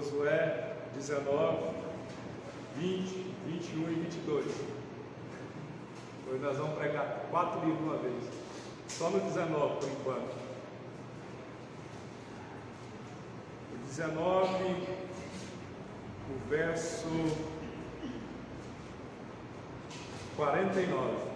Josué 19, 20, 21 e 22. Hoje nós vamos pregar 4 livros de uma vez, só no 19 por enquanto. O 19, o verso 49.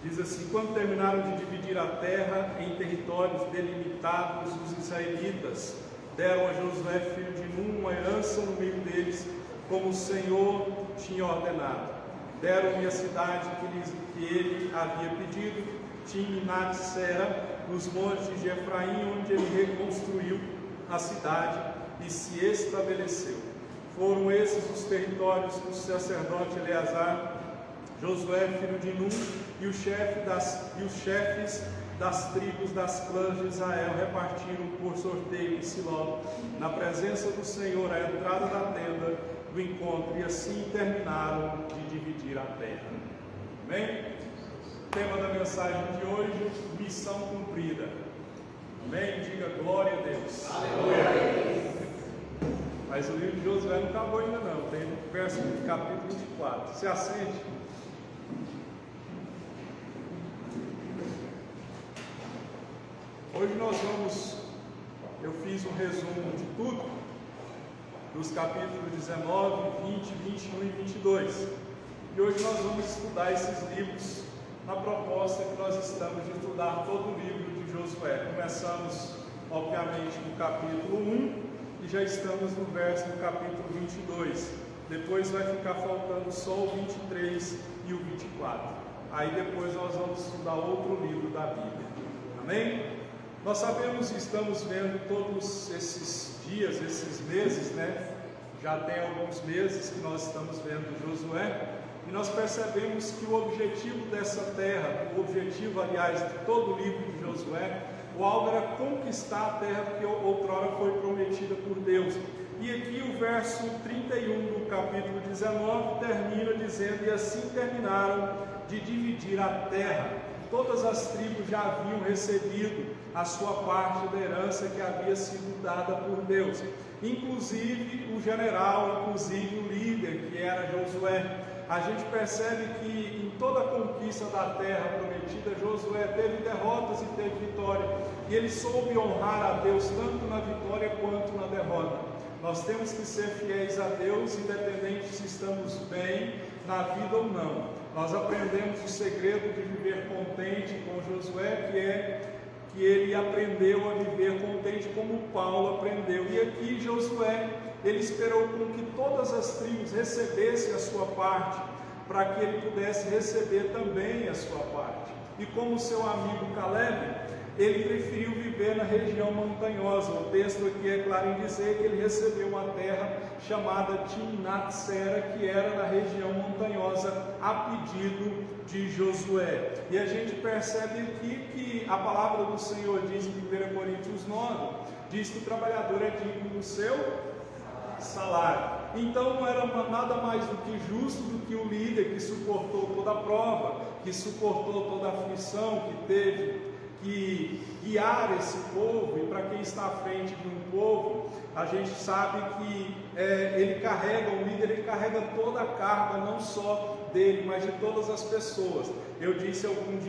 Diz assim: quando terminaram de dividir a terra em territórios delimitados, os israelitas deram a Josué, filho de Nun, uma herança no meio deles, como o Senhor tinha ordenado. Deram-lhe a cidade que ele havia pedido, Timnat-Sera, nos montes de Efraim, onde ele reconstruiu a cidade e se estabeleceu. Foram esses os territórios que o sacerdote Eleazar, Josué, filho de Nun, e os chefes das tribos das clãs de Israel repartiram por sorteio em Siló, na presença do Senhor, à entrada da tenda do encontro, e assim terminaram de dividir a terra. Amém? O tema da mensagem de hoje: missão cumprida. Amém? Diga glória a Deus. Aleluia. Mas o livro de Josué não acabou ainda não, tem verso do capítulo 24. Se assente. Hoje eu fiz um resumo de tudo, dos capítulos 19, 20, 21 e 22. E hoje nós vamos estudar esses livros na proposta que nós estamos de estudar todo o livro de Josué. Começamos, obviamente, no capítulo 1 e já estamos no capítulo 22. Depois vai ficar faltando só o 23 e o 24. Aí depois nós vamos estudar outro livro da Bíblia. Amém? Nós sabemos e estamos vendo todos esses dias, esses meses, né? Já tem alguns meses que nós estamos vendo Josué, e nós percebemos que o objetivo dessa terra, o objetivo, aliás, de todo o livro de Josué, o alvo era conquistar a terra que outrora foi prometida por Deus. E aqui o verso 31 do capítulo 19 termina dizendo: e assim terminaram de dividir a terra. Todas as tribos já haviam recebido a sua parte da herança que havia sido dada por Deus, inclusive o general, inclusive o líder, que era Josué. A gente percebe que em toda a conquista da terra prometida, Josué teve derrotas e teve vitória, e ele soube honrar a Deus tanto na vitória quanto na derrota. Nós temos que ser fiéis a Deus, independente se estamos bem na vida ou não. Nós aprendemos o segredo de viver contente com Josué, que é que ele aprendeu a viver contente como Paulo aprendeu. E aqui Josué, ele esperou com que todas as tribos recebessem a sua parte, para que ele pudesse receber também a sua parte. E como seu amigo Caleb, ele preferiu viver na região montanhosa. O texto aqui é claro em dizer que ele recebeu uma terra chamada Timnat-Sera, que era na região montanhosa, a pedido de Josué. E a gente percebe aqui que a palavra do Senhor diz em 1 Coríntios 9, diz que o trabalhador é digno do seu salário. Então não era nada mais do que justo do que o líder que suportou toda a prova, que suportou toda a aflição, que teve que guiar esse povo. E para quem está à frente de um povo, a gente sabe que ele carrega, o líder, ele carrega toda a carga, não só dele, mas de todas as pessoas. Eu disse alguns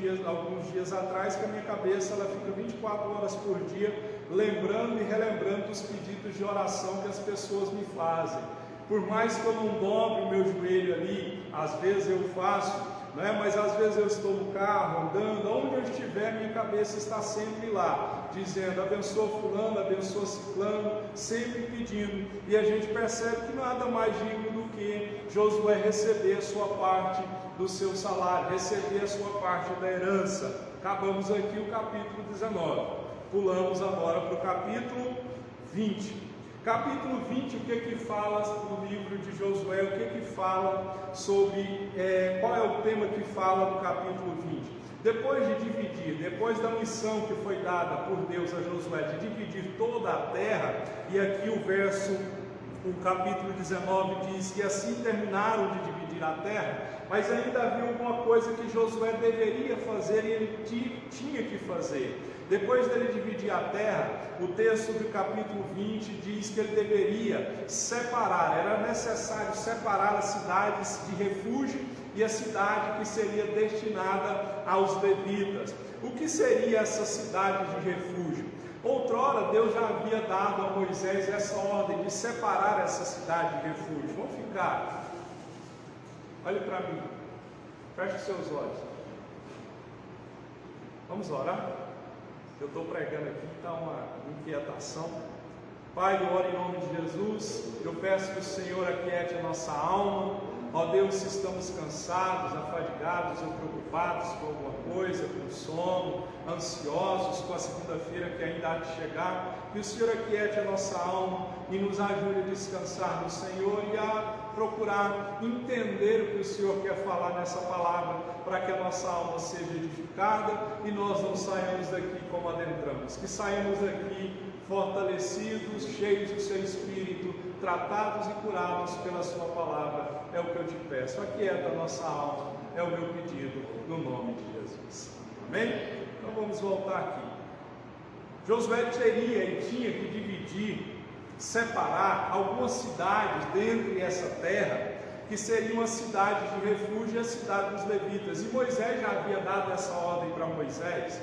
dias atrás que a minha cabeça ela fica 24 horas por dia lembrando e relembrando os pedidos de oração que as pessoas me fazem. Por mais que eu não dobre o meu joelho ali, às vezes eu faço, mas às vezes eu estou no carro, andando, onde eu estiver, minha cabeça está sempre lá, dizendo: abençoa fulano, abençoa ciclano, sempre pedindo. E a gente percebe que nada mais digno do que Josué receber a sua parte do seu salário, receber a sua parte da herança. Acabamos aqui o capítulo 19, pulamos agora para o capítulo 20. Capítulo 20, o que fala no livro de Josué? O que fala sobre, qual é o tema que fala no capítulo 20? Depois de dividir, depois da missão que foi dada por Deus a Josué, de dividir toda a terra, e aqui o verso o capítulo 19 diz que assim terminaram de dividir a terra, mas ainda havia alguma coisa que Josué deveria fazer e ele tinha que fazer. Depois dele dividir a terra, o texto do capítulo 20 diz que ele deveria separar, era necessário separar as cidades de refúgio e a cidade que seria destinada aos levitas. O que seria essa cidade de refúgio? Outrora Deus já havia dado a Moisés essa ordem de separar essa cidade de refúgio. Vamos ficar, olhe para mim, feche os seus olhos, vamos orar? Eu estou pregando aqui, está uma inquietação. Pai, eu oro em nome de Jesus, eu peço que o Senhor aquiete a nossa alma. Ó Deus, se estamos cansados, afadigados ou preocupados com alguma coisa, com sono, ansiosos com a segunda-feira que ainda há de chegar, que o Senhor aquiete a nossa alma e nos ajude a descansar no Senhor e a procurar entender o que o Senhor quer falar nessa palavra, para que a nossa alma seja edificada e nós não saiamos daqui como adentramos, que saímos daqui fortalecidos, cheios do seu Espírito, tratados e curados pela sua palavra, é o que eu te peço. Aquieta a nossa alma, é o meu pedido, no nome de Jesus. Amém? Então vamos voltar aqui. Josué teria e tinha que dividir, separar algumas cidades dentre essa terra, que seriam as cidades de refúgio e a cidade dos levitas. E Moisés já havia dado essa ordem para Moisés,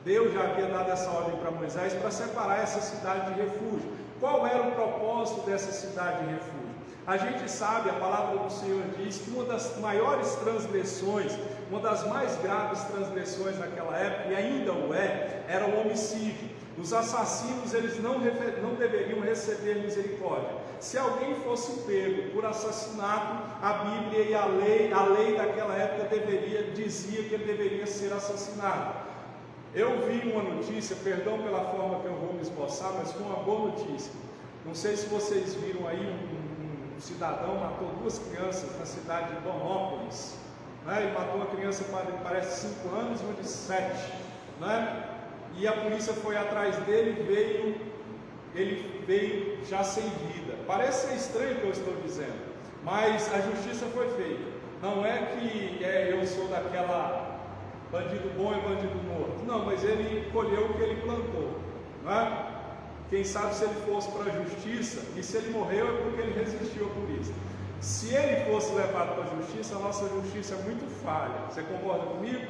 Deus já havia dado essa ordem para Moisés para separar essa cidade de refúgio. Qual era o propósito dessa cidade de refúgio? A gente sabe, a palavra do Senhor diz que uma das maiores transgressões, uma das mais graves transgressões naquela época, e ainda o é, era o homicídio. Os assassinos, eles não deveriam receber misericórdia. Se alguém fosse pego por assassinato, a Bíblia e a lei daquela época dizia que ele deveria ser assassinado. Eu vi uma notícia, perdão pela forma que eu vou me esboçar, mas foi uma boa notícia. Não sei se vocês viram aí, um cidadão matou 2 crianças na cidade de Donópolis, né? Ele matou uma criança, parece 5 anos e uma de 7, né? E a polícia foi atrás dele, ele veio já sem vida. Parece ser estranho o que eu estou dizendo, mas a justiça foi feita. Não é que eu sou daquela bandido bom e bandido morto. Não, mas ele colheu o que ele plantou, não é? Quem sabe se ele fosse para a justiça, e se ele morreu é porque ele resistiu à polícia. Se ele fosse levado para a justiça, a nossa justiça é muito falha. Você concorda comigo?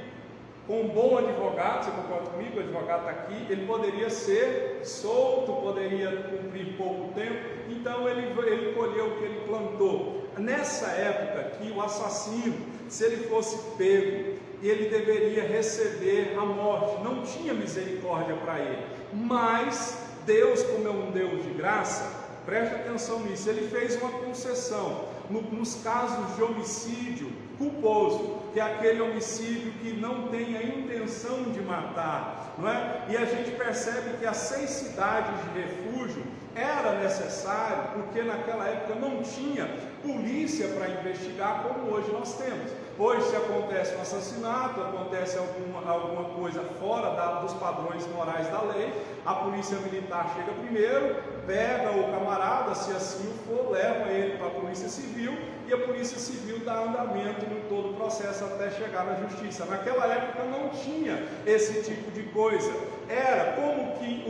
Com um bom advogado, você concorda comigo? O advogado está aqui, ele poderia ser solto, poderia cumprir pouco tempo, então ele colheu o que ele plantou. Nessa época aqui, o assassino, se ele fosse pego, ele deveria receber a morte, não tinha misericórdia para ele, mas Deus, como é um Deus de graça, preste atenção nisso, ele fez uma concessão, nos casos de homicídio culposo, que é aquele homicídio que não tem a intenção de matar, não é? E a gente percebe que as 6 cidades de refúgio era necessário, porque naquela época não tinha polícia para investigar como hoje nós temos. Hoje, se acontece um assassinato, acontece alguma coisa fora dos padrões morais da lei, a polícia militar chega primeiro, pega o camarada, se assim o for, leva ele para a polícia civil, e a polícia civil dá andamento no todo o processo até chegar na justiça. Naquela época não tinha esse tipo de coisa. Era como que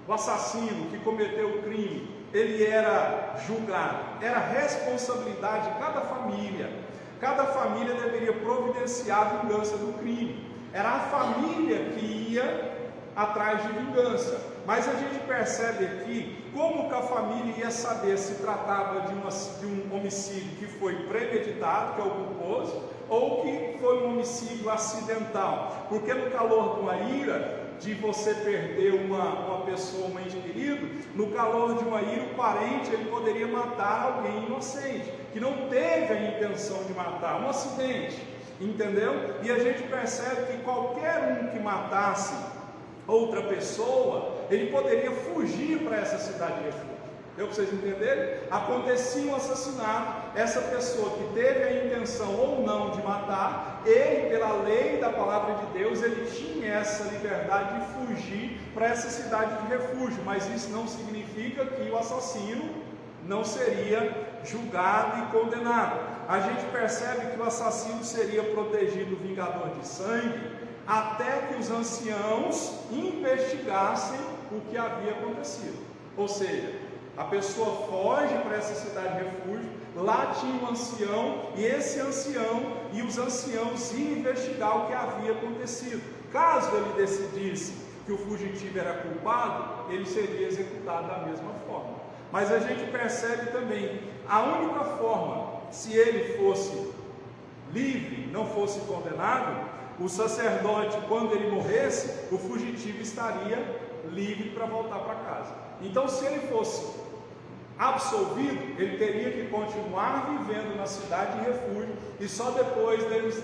o assassino que cometeu o crime, ele era julgado, era responsabilidade de cada família deveria providenciar a vingança do crime, era a família que ia atrás de vingança, mas a gente percebe aqui como que a família ia saber se tratava de um homicídio que foi premeditado, que é o culposo, ou que foi um homicídio acidental, porque no calor de uma ira, de você perder uma pessoa, um ente querido, no calor de uma ira, o parente ele poderia matar alguém inocente, que não teve a intenção de matar, um acidente, entendeu? E a gente percebe que qualquer um que matasse outra pessoa, ele poderia fugir para essa cidade de refúgio. Deu para vocês entenderem? Acontecia um assassinato, essa pessoa que teve a intenção ou não de matar, ele, pela lei da palavra de Deus, ele tinha essa liberdade de fugir para essa cidade de refúgio, mas isso não significa que o assassino não seria julgado e condenado. A gente percebe que o assassino seria protegido, vingador de sangue, até que os anciãos investigassem o que havia acontecido. Ou seja, a pessoa foge para essa cidade de refúgio, lá tinha um ancião, e esse ancião e os anciãos iam investigar o que havia acontecido. Caso ele decidisse que o fugitivo era culpado, ele seria executado da mesma forma. Mas a gente percebe também, a única forma, se ele fosse livre, não fosse condenado, o sacerdote, quando ele morresse, o fugitivo estaria livre para voltar para casa. Então, se ele fosse absolvido, ele teria que continuar vivendo na cidade de refúgio, e só depois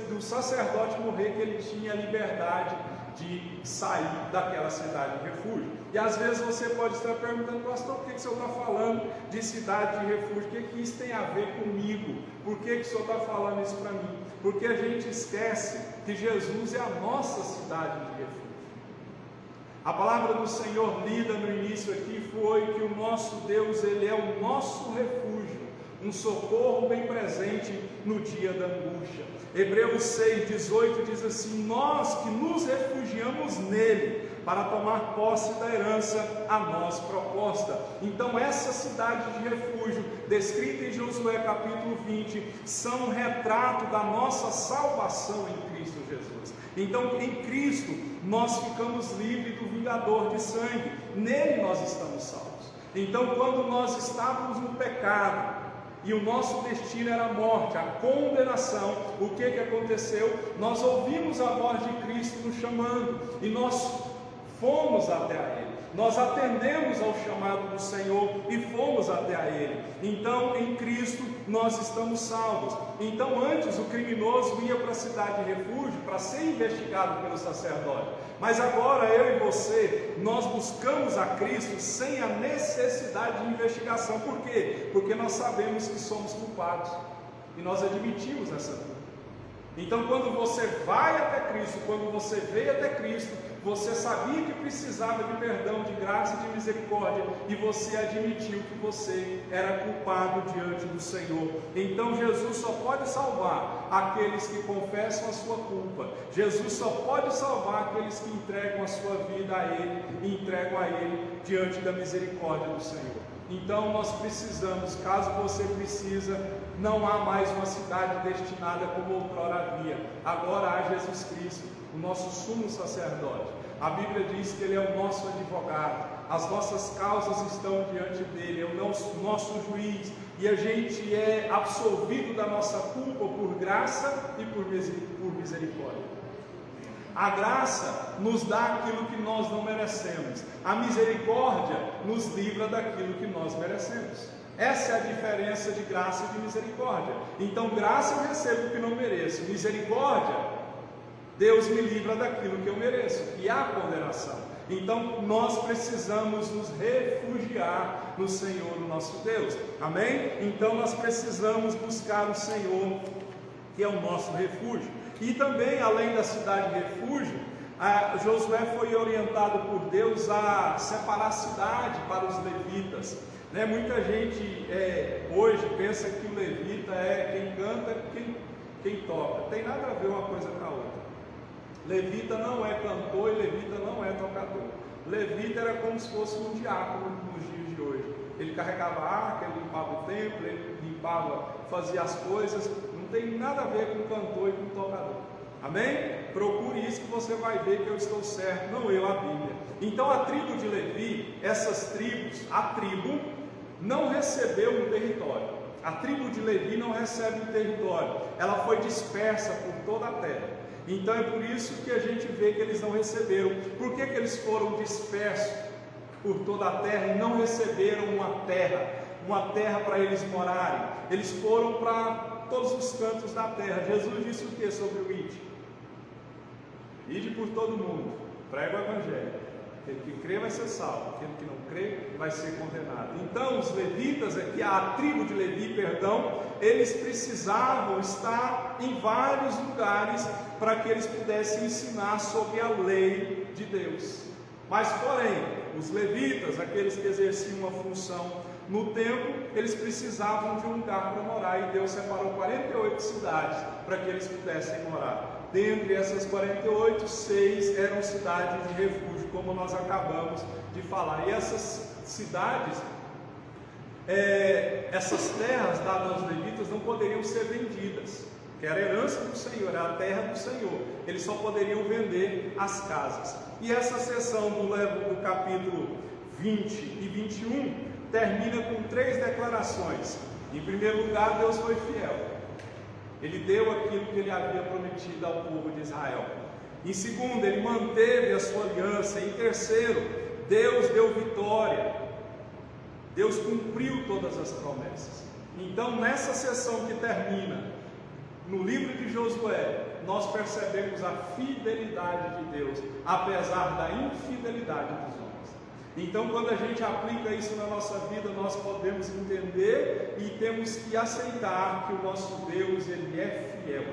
do sacerdote morrer que ele tinha a liberdade de sair daquela cidade de refúgio. E às vezes você pode estar perguntando: pastor, por que o senhor está falando de cidade de refúgio? O que isso tem a ver comigo? Por que o senhor está falando isso para mim? Porque a gente esquece que Jesus é a nossa cidade de refúgio. A palavra do Senhor lida no início aqui foi que o nosso Deus, Ele é o nosso refúgio, um socorro bem presente no dia da angústia. Hebreus 6,18 diz assim: nós que nos refugiamos nele, para tomar posse da herança a nós proposta. Então essa cidade de refúgio, descrita em Josué capítulo 20, são um retrato da nossa salvação em Cristo Jesus. Então em Cristo nós ficamos livres do vingador de sangue, nele nós estamos salvos. Então quando nós estávamos no pecado, e o nosso destino era a morte, a condenação, o que aconteceu? Nós ouvimos a voz de Cristo nos chamando, e nós fomos até a Ele, nós atendemos ao chamado do Senhor e fomos até a Ele. Então em Cristo nós estamos salvos. Então antes o criminoso ia para a cidade de refúgio para ser investigado pelo sacerdote, mas agora eu e você, nós buscamos a Cristo sem a necessidade de investigação. Por quê? Porque nós sabemos que somos culpados e nós admitimos essa culpa. Então quando você vai até Cristo, quando você veio até Cristo, você sabia que precisava de perdão, de graça e de misericórdia, e você admitiu que você era culpado diante do Senhor. Então Jesus só pode salvar aqueles que confessam a sua culpa. Jesus só pode salvar aqueles que entregam a sua vida a Ele e entregam a Ele diante da misericórdia do Senhor. Então nós precisamos, caso você precisa, não há mais uma cidade destinada como outrora havia. Agora há Jesus Cristo, o nosso sumo sacerdote. A Bíblia diz que Ele é o nosso advogado, as nossas causas estão diante dEle, é o nosso juiz, e a gente é absolvido da nossa culpa por graça e por misericórdia. A graça nos dá aquilo que nós não merecemos, a misericórdia nos livra daquilo que nós merecemos. Essa é a diferença de graça e de misericórdia. Então graça eu recebo o que não mereço, misericórdia, Deus me livra daquilo que eu mereço, que há condenação. Então nós precisamos nos refugiar no Senhor, no nosso Deus, amém? Então nós precisamos buscar o Senhor, que é o nosso refúgio. E também, além da cidade de refúgio, Josué foi orientado por Deus a separar a cidade para os levitas. Muita gente hoje pensa que o levita é quem canta, quem toca. Tem nada a ver uma coisa com a outra. Levita não é cantor e levita não é tocador. Levita era como se fosse um diácono nos dias de hoje. Ele carregava a arca, ele limpava o templo, ele limpava, fazia as coisas. Não tem nada a ver com cantor e com tocador. Amém? Procure isso que você vai ver que eu estou certo, não eu, a Bíblia. Então a tribo de Levi, essas tribos, a tribo não recebeu um território. A tribo de Levi não recebe um território. Ela foi dispersa por toda a terra. Então é por isso que a gente vê que eles não receberam. Por que eles foram dispersos por toda a terra e não receberam uma terra para eles morarem? Eles foram para todos os cantos da terra. Jesus disse o que sobre o ide? Ide por todo mundo, prega o evangelho. Aquele que crê vai ser salvo, aquele que não crê vai ser condenado. Então os levitas, aqui a tribo de Levi, eles precisavam estar em vários lugares para que eles pudessem ensinar sobre a lei de Deus. Mas porém, os levitas, aqueles que exerciam uma função no templo, eles precisavam de um lugar para morar, e Deus separou 48 cidades para que eles pudessem morar. Dentre essas 48, 6 eram cidades de refúgio, como nós acabamos de falar. E essas cidades, essas terras dadas aos levitas não poderiam ser vendidas, que era a herança do Senhor, era a terra do Senhor. Eles só poderiam vender as casas. E essa seção do capítulo 20 e 21 termina com 3 declarações. Em primeiro lugar, Deus foi fiel. Ele deu aquilo que ele havia prometido ao povo de Israel. Em segundo, ele manteve a sua aliança. Em terceiro, Deus deu vitória. Deus cumpriu todas as promessas. Então, nessa sessão que termina no livro de Josué, nós percebemos a fidelidade de Deus, apesar da infidelidade dos homens. Então, quando a gente aplica isso na nossa vida, nós podemos entender e temos que aceitar que o nosso Deus, Ele é fiel.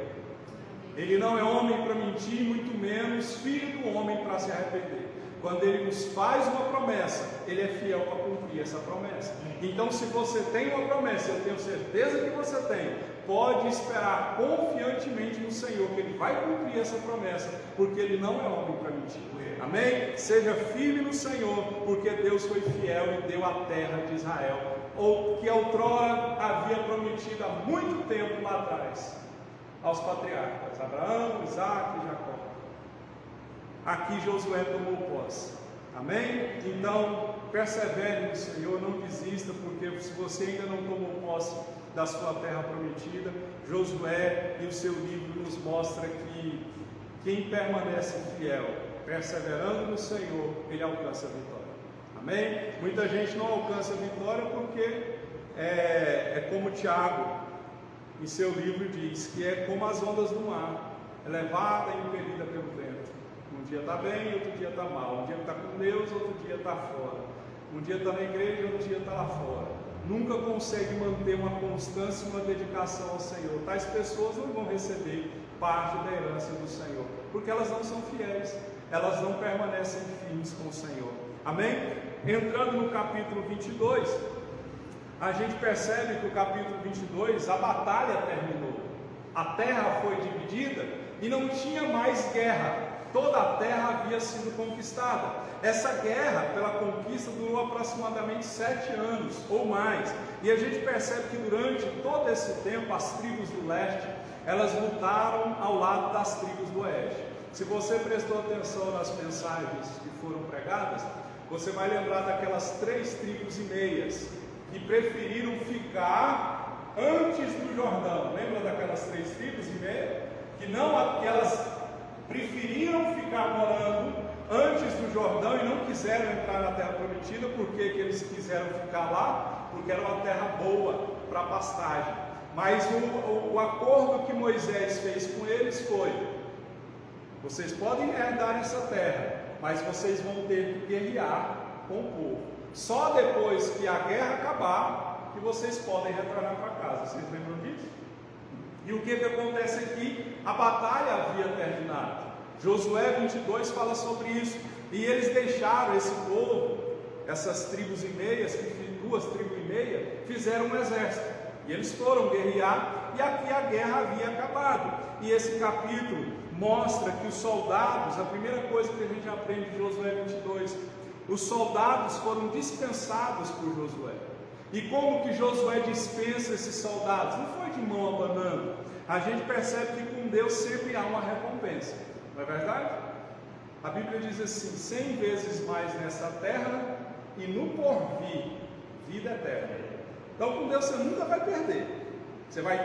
Ele não é homem para mentir, muito menos filho do homem para se arrepender. Quando Ele nos faz uma promessa, Ele é fiel para cumprir essa promessa. Então, se você tem uma promessa, eu tenho certeza que você tem, pode esperar confiantemente no Senhor, que Ele vai cumprir essa promessa, porque Ele não é homem para mentir. Amém? Seja firme no Senhor, porque Deus foi fiel e deu a terra de Israel, ou que outrora havia prometido há muito tempo lá atrás, aos patriarcas, Abraão, Isaac e Jacó. Aqui Josué tomou posse. Amém? Então, persevere no Senhor, não desista, porque se você ainda não tomou posse da sua terra prometida, Josué e o seu livro nos mostra que quem permanece fiel, perseverando no Senhor, ele alcança a vitória. Amém? Muita gente não alcança a vitória porque é como Tiago, em seu livro diz, que é como as ondas do mar, é levada e impelida pelo vento. Um dia está bem, outro dia está mal. Um dia está com Deus, outro dia está fora. Um dia está na igreja, outro dia está lá fora. Nunca consegue manter uma constância e uma dedicação ao Senhor. Tais pessoas não vão receber parte da herança do Senhor, porque elas não são fiéis, elas não permanecem firmes com o Senhor. Amém? Entrando no capítulo 22, a gente percebe que o capítulo 22, a batalha terminou. A terra foi dividida e não tinha mais guerra. Toda a terra havia sido conquistada. Essa guerra pela conquista durou aproximadamente 7 anos ou mais. E a gente percebe que durante todo esse tempo as tribos do leste, elas lutaram ao lado das tribos do oeste. Se você prestou atenção nas mensagens que foram pregadas, você vai lembrar daquelas 3 tribos e meias que preferiram ficar antes do Jordão. Lembra daquelas 3 tribos e meia? Que elas preferiram ficar morando antes do Jordão e não quiseram entrar na terra prometida. Por que eles quiseram ficar lá? Porque era uma terra boa para pastagem. Mas o acordo que Moisés fez com eles foi: vocês podem herdar essa terra, mas vocês vão ter que guerrear com o povo. Só depois que a guerra acabar que vocês podem retornar para casa. Vocês lembram disso? E o que acontece aqui? A batalha havia terminado. Josué 22 fala sobre isso. E eles deixaram esse povo, essas tribos e meias, 2 tribos e meia, fizeram um exército. E eles foram guerrear, e aqui a guerra havia acabado. E esse capítulo mostra que os soldados, a primeira coisa que a gente aprende de Josué 22, os soldados foram dispensados por Josué. E como que Josué dispensa esses soldados? Não foi de mão abanando. A gente percebe que com Deus sempre há uma recompensa. Não é verdade? A Bíblia diz assim: 100 vezes mais nessa terra e no porvir, vida eterna. Então com Deus você nunca vai perder. Você vai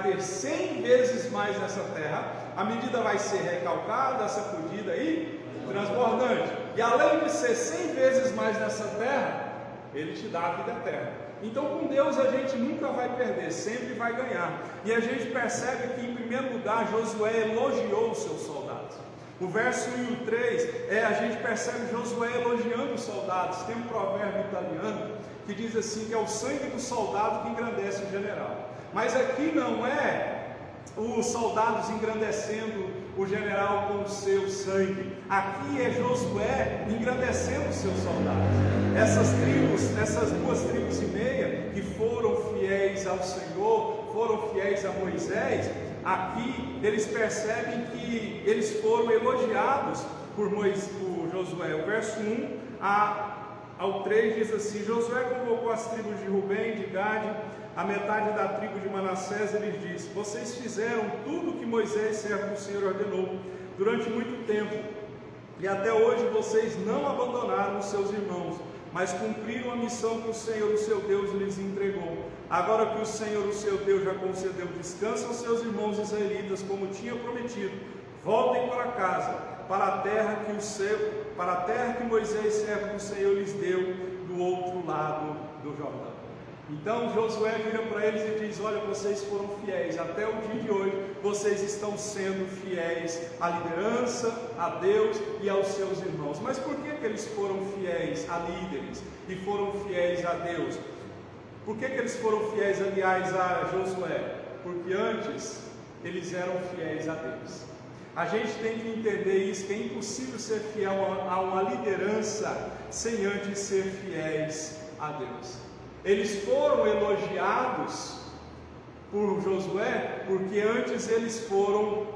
ter 100 vezes mais nessa terra. A medida vai ser recalcada, sacudida e transbordante. E além de ser 100 vezes mais nessa terra, Ele te dá a vida eterna. Então com Deus a gente nunca vai perder, sempre vai ganhar. E a gente percebe que em primeiro lugar Josué elogiou os seus soldados. O verso 1 e o 3, a gente percebe Josué elogiando os soldados. Tem um provérbio italiano que diz assim, que é o sangue do soldado que engrandece o general. Mas aqui não é os soldados engrandecendo o general com o seu sangue. Aqui é Josué engrandecendo os seus soldados. Essas 2,5 tribos que foram fiéis ao Senhor, foram fiéis a Moisés, aqui eles percebem que eles foram elogiados por Josué. O verso 1 ao 3 diz assim: Josué convocou as tribos de Rubem, de Gade, a metade da tribo de Manassés, e lhes disse: vocês fizeram tudo o que Moisés, servo do Senhor, ordenou durante muito tempo, e até hoje vocês não abandonaram os seus irmãos, mas cumpriram a missão que o Senhor, o seu Deus, lhes entregou. Agora que o Senhor, o seu Deus, já concedeu descanso aos seus irmãos israelitas, como tinha prometido, voltem para casa, para a terra que Moisés, servo do Senhor, lhes deu do outro lado do Jordão. Então Josué vira para eles e diz: olha, vocês foram fiéis, até o dia de hoje vocês estão sendo fiéis à liderança, a Deus e aos seus irmãos. Mas por que eles foram fiéis a líderes e foram fiéis a Deus? Por que eles foram fiéis, aliás, a Josué? Porque antes eles eram fiéis a Deus. A gente tem que entender isso, que é impossível ser fiel a uma liderança sem antes ser fiéis a Deus. Eles foram elogiados por Josué porque antes eles foram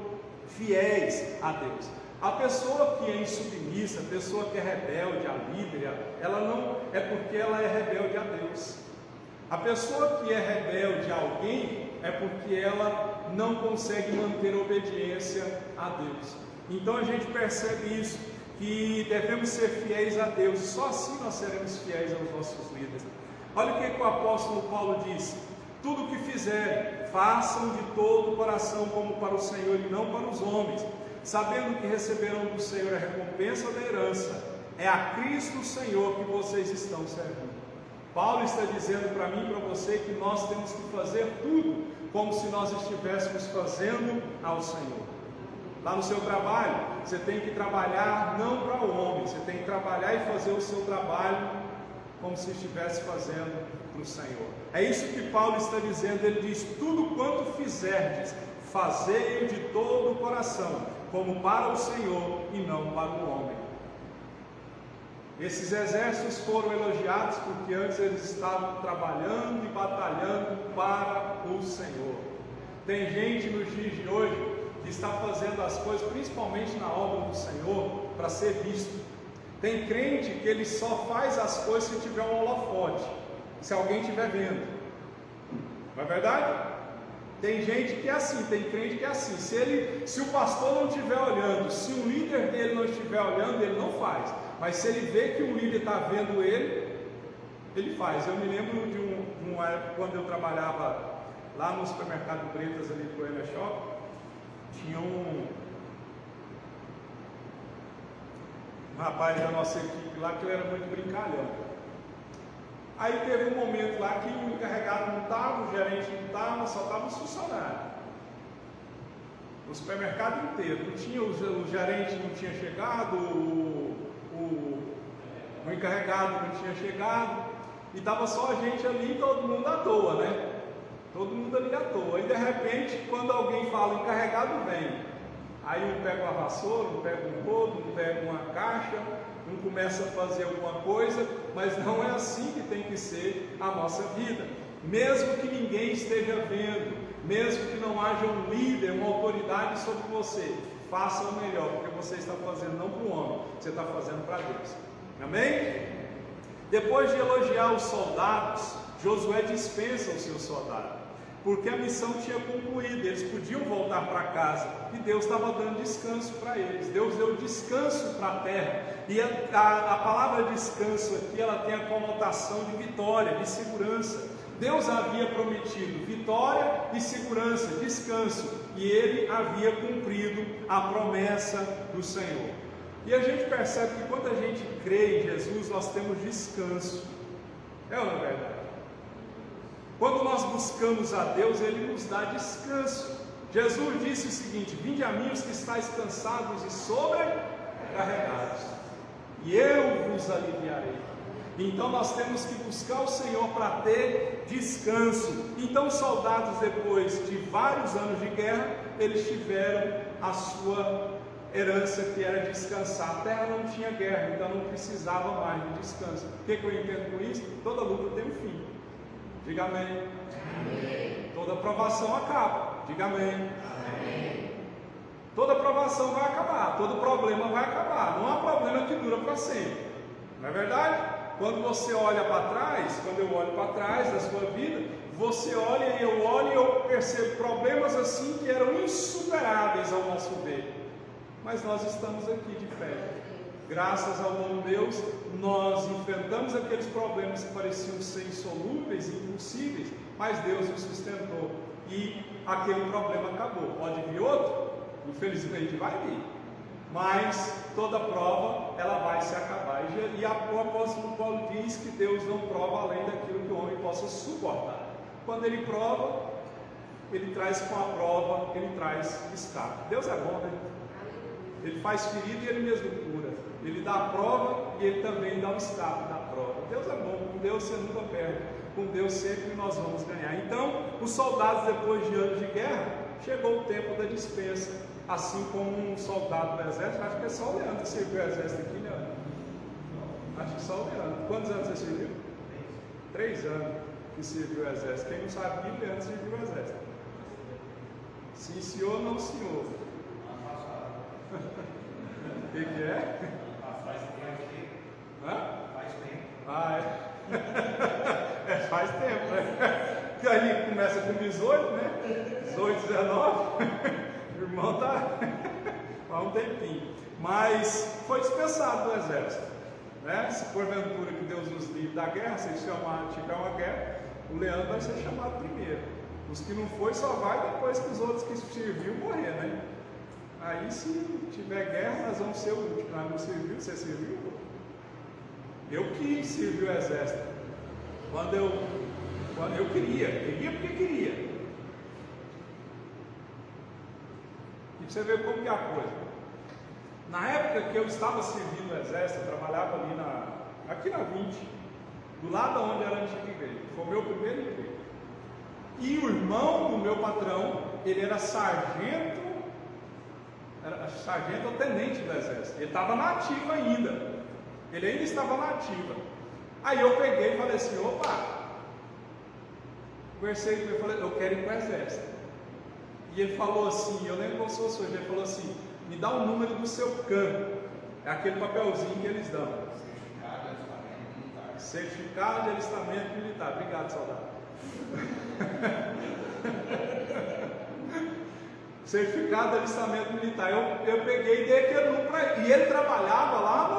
fiéis a Deus. A pessoa que é insubmissa, a pessoa que é rebelde, a líder, ela não é porque ela é rebelde a Deus. A pessoa que é rebelde a alguém é porque ela não consegue manter a obediência a Deus. Então a gente percebe isso, que devemos ser fiéis a Deus, e só assim nós seremos fiéis aos nossos líderes. Olha o que o apóstolo Paulo disse: tudo o que fizerem, façam de todo o coração como para o Senhor e não para os homens, sabendo que receberão do Senhor a recompensa da herança. É a Cristo o Senhor que vocês estão servindo. Paulo está dizendo para mim e para você que nós temos que fazer tudo como se nós estivéssemos fazendo ao Senhor. Lá no seu trabalho, você tem que trabalhar não para o homem, você tem que trabalhar e fazer o seu trabalho como se estivesse fazendo para o Senhor. É isso que Paulo está dizendo. Ele diz: tudo quanto fizerdes, fazei-o de todo o coração, como para o Senhor e não para o homem. Esses exércitos foram elogiados porque antes eles estavam trabalhando e batalhando para o Senhor. Tem gente nos dias de hoje que está fazendo as coisas, principalmente na obra do Senhor, para ser visto. Tem crente que ele só faz as coisas se tiver um holofote, se alguém estiver vendo. Não é verdade? Tem gente que é assim, tem crente que é assim. Se o pastor não estiver olhando, se o líder dele não estiver olhando, ele não faz. Mas se ele vê que o líder está vendo ele faz. Eu me lembro de uma época quando eu trabalhava lá no supermercado Bretas, ali do Goiânia Shopping, tinha um rapaz da nossa equipe lá que ele era muito brincalhão. Aí teve um momento lá que o encarregado não estava, o gerente não estava, só estavam os funcionários. O supermercado inteiro, não tinha, o gerente não tinha chegado, o encarregado não tinha chegado, e estava só a gente ali, todo mundo à toa, né? Todo mundo ali à toa. E de repente, quando alguém fala encarregado, vem. Aí um pega uma vassoura, um pega um rodo, um pega uma caixa, um começa a fazer alguma coisa, mas não é assim que tem que ser a nossa vida. Mesmo que ninguém esteja vendo, mesmo que não haja um líder, uma autoridade sobre você, faça o melhor, porque você está fazendo não para o homem, você está fazendo para Deus. Amém? Depois de elogiar os soldados, Josué dispensa os seus soldados, porque a missão tinha concluído, eles podiam voltar para casa, e Deus estava dando descanso para eles. Deus deu descanso para a terra, e a palavra descanso aqui, ela tem a conotação de vitória, de segurança. Deus havia prometido vitória e segurança, descanso, e Ele havia cumprido a promessa do Senhor. E a gente percebe que quando a gente crê em Jesus, nós temos descanso. É ou não é verdade? Quando nós buscamos a Deus, Ele nos dá descanso. Jesus disse o seguinte: vinde a mim os que estáis cansados e sobrecarregados, e eu vos aliviarei. Então nós temos que buscar o Senhor para ter descanso. Então os soldados, depois de vários anos de guerra, eles tiveram a sua herança, que era descansar. A terra não tinha guerra, então não precisava mais de descanso. O que eu entendo com isso? Toda luta tem um fim. Diga amém. Amém. Toda provação acaba. Diga amém. Amém. Toda provação vai acabar, todo problema vai acabar. Não há problema que dura para sempre. Não é verdade? Quando você olha para trás, quando eu olho para trás da sua vida, você olha e eu percebo problemas assim que eram insuperáveis ao nosso ver. Mas nós estamos aqui de pé. Graças ao bom Deus, nós enfrentamos aqueles problemas que pareciam ser insolúveis, impossíveis, mas Deus nos sustentou e aquele problema acabou. Pode vir outro? Infelizmente vai vir. Mas toda prova, ela vai se acabar. E o apóstolo Paulo diz que Deus não prova além daquilo que o homem possa suportar. Quando ele prova, ele traz com a prova, ele traz escape. Deus é bom, né? Ele faz ferida e ele mesmo cura. Ele dá a prova e ele também dá o escape da prova. Deus é bom, com Deus você nunca perde. Com Deus sempre nós vamos ganhar. Então, os soldados, depois de anos de guerra, chegou o tempo da dispensa. Assim como um soldado do exército, acho que é só o Leandro que serviu o exército aqui, Leandro. Acho que só o Leandro. Quantos anos você serviu? 3 anos que serviu o exército. Quem não sabia, o Leandro serviu o exército. Sim, senhor, não, senhor. O que é? Faz tempo. Hã? Faz tempo. Ah, é. Faz tempo, né? Porque aí começa com 18, né? 18, 19. O irmão está há um tempinho. Mas foi dispensado do exército, né? Se porventura que Deus nos livre da guerra, se tiver uma guerra, o Leandro vai ser chamado primeiro. Os que não foi só vai depois que os outros que serviu morrer, né? Aí se tiver guerra, nós vamos ser o último. Nós não serviu, você serviu? Eu quis servir o exército. Quando eu queria porque queria. E você vê como que é a coisa. Na época que eu estava servindo o exército, eu trabalhava ali aqui na 20, do lado onde era a antiga igreja. Foi o meu primeiro emprego. E o irmão do meu patrão, ele era sargento ou tenente do exército. Ele estava na ativa ainda. Ele ainda estava na ativa. Aí eu peguei e falei assim: opa, conversei com ele e falei: eu quero ir para o exército. E ele falou assim, eu lembro como se fosse hoje, ele falou assim: me dá o número do seu CAN. É aquele papelzinho que eles dão. Certificado de alistamento militar. Obrigado, soldado. Certificado de alistamento militar. Eu peguei e dei aquele número para ele. E ele trabalhava lá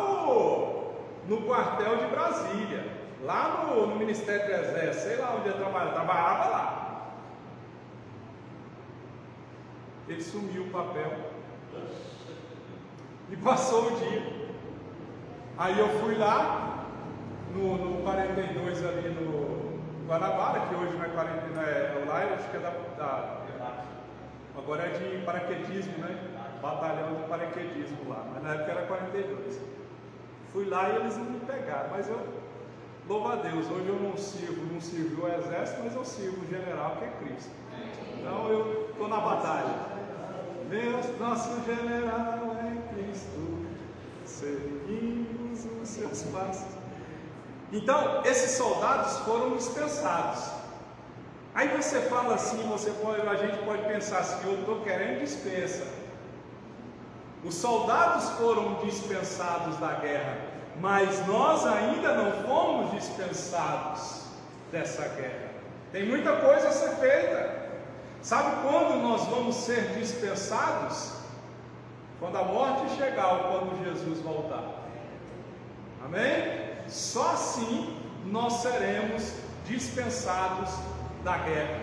no quartel de Brasília, lá no Ministério do Exército, sei lá onde ele trabalhava lá. Ele sumiu o papel e passou o dia. Aí eu fui lá no 42 ali no Guanabara, que hoje não é 40, não é lá, acho que é agora é de paraquedismo, né? Batalhão de paraquedismo lá, mas na época era 42. Fui lá e eles não me pegaram, mas eu louvo a Deus, hoje eu não sirvo o exército, mas eu sirvo o general que é Cristo. Então eu estou na batalha. Nosso general é Cristo, seguimos os seus passos. Então, esses soldados foram dispensados. Aí você fala assim, a gente pode pensar assim: eu estou querendo dispensa. Os soldados foram dispensados da guerra, mas nós ainda não fomos dispensados dessa guerra. Tem muita coisa a ser feita. Sabe quando nós vamos ser dispensados? Quando a morte chegar ou quando Jesus voltar. Amém? Só assim nós seremos dispensados da guerra.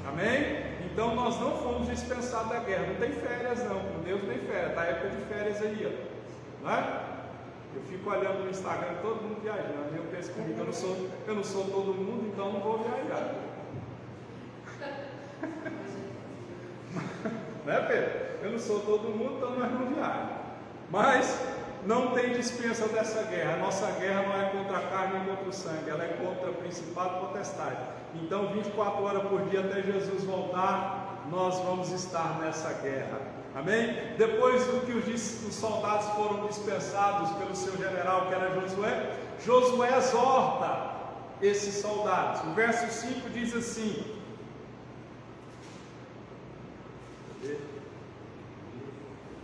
Amém? Então nós não fomos dispensados da guerra. Não tem férias não, com Deus não tem férias. Está época de férias aí, ó. Não é? Eu fico olhando no Instagram, todo mundo viajando. Eu penso comigo, eu não sou todo mundo, então não vou viajar. né, Pedro? Eu não sou todo mundo, então nós não viajamos. Mas não tem dispensa dessa guerra. A nossa guerra não é contra a carne nem contra o sangue, ela é contra o principado e potestade. Então, 24 horas por dia até Jesus voltar, nós vamos estar nessa guerra. Amém? Depois do que os soldados foram dispensados pelo seu general, que era Josué, Josué exorta esses soldados. O verso 5 diz assim: